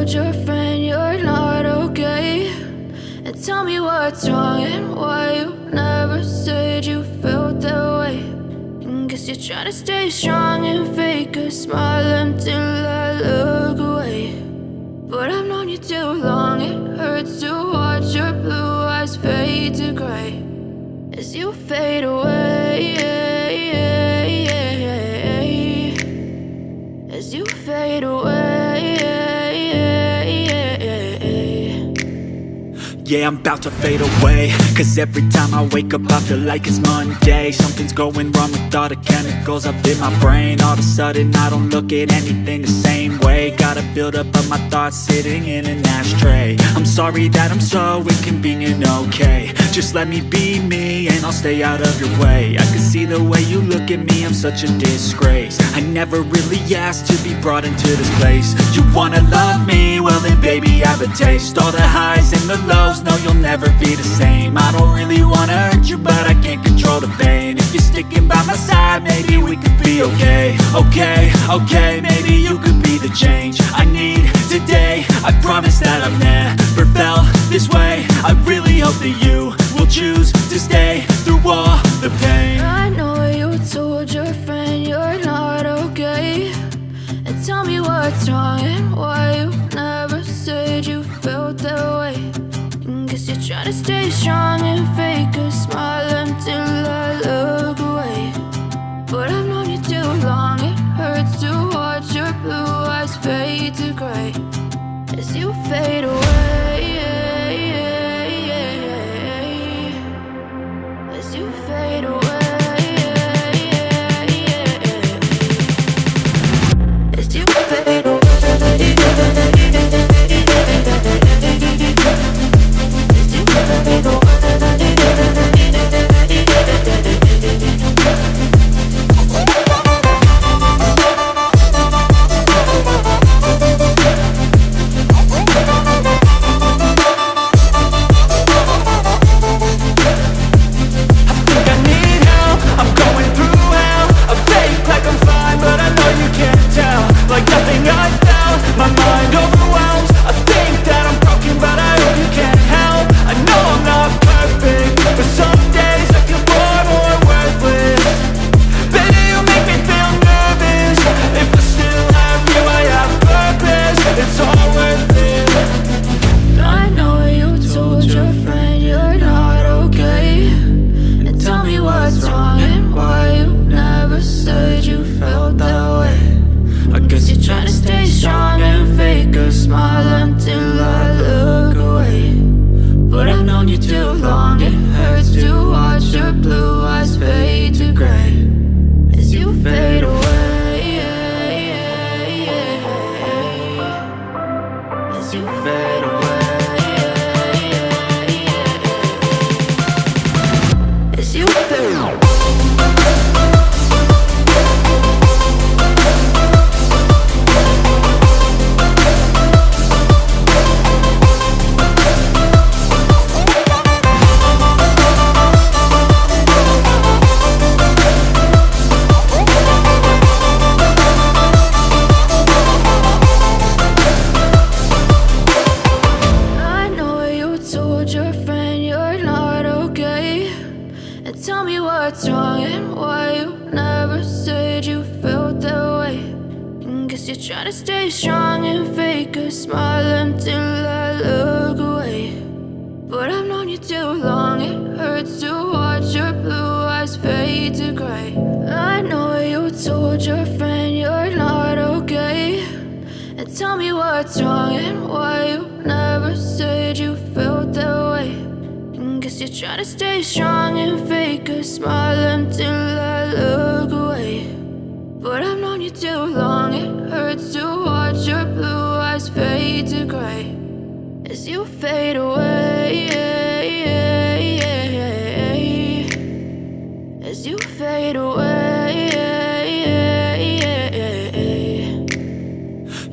told your friend you're not okay? And tell me what's wrong and why you never said you felt that way. And guess you're trying to stay strong and fake a smile until I look away. But I've known you too long, it hurts to watch your blue eyes fade to gray as you fade away, as you fade away. Yeah, I'm about to fade away, cause every time I wake up I feel like it's Monday. Something's going wrong with all the chemicals up in my brain. All of a sudden I don't look at anything the same way. Got a buildup of my thoughts sitting in an ashtray. I'm sorry that I'm so inconvenient, okay? Just let me be me and I'll stay out of your way. I can see the way you look at me, I'm such a disgrace. I never really asked to be brought into this place. You wanna love me? Well then baby I have a taste. All the highs and the lows, no, you'll never be the same. I don't really wanna hurt you, but I can't control the pain. If you're sticking by my side, maybe we could be okay. Okay, maybe you could be the change I need today. I promise that I've never felt this way. I really hope that you will choose to stay through all the pain. I know you told your friend you're not okay. And tell me what's wrong and why you never said you felt that way. Guess you're trying to stay strong and fake a smile until I look away. But I've known you too long, it hurts to watch your blue eyes fade to gray as you fade away, as you fade away, as you fade away. Try to stay strong and fake a smile until I look away. But I've known you too long, it hurts to watch your blue eyes fade to gray as you fade away, as you fade away.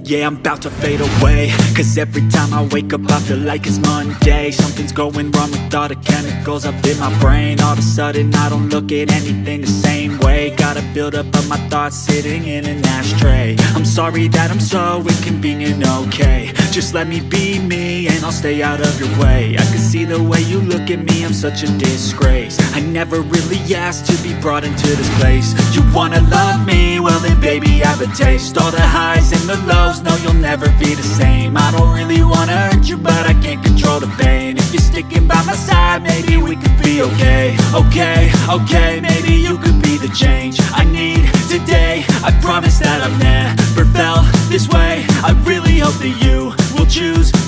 Yeah, I'm about to fade away, cause every time I wake up I feel like it's Monday. Something's going wrong with all the chemicals up in my brain. All of a sudden I don't look at anything the same way. way. Got a buildup of my thoughts sitting in an ashtray. I'm sorry that I'm so inconvenient, okay. Just let me be me and I'll stay out of your way. I can see the way you look at me, I'm such a disgrace. I never really asked to be brought into this place. You wanna love me? Well then baby, have a taste. All the highs and the lows, no you'll never be the same. I don't really wanna hurt you, but I can't control the pain. If you're sticking by my side, maybe we could be okay. Okay, maybe you could be the change I need today. I promise that I've never felt this way. I really hope that you will choose to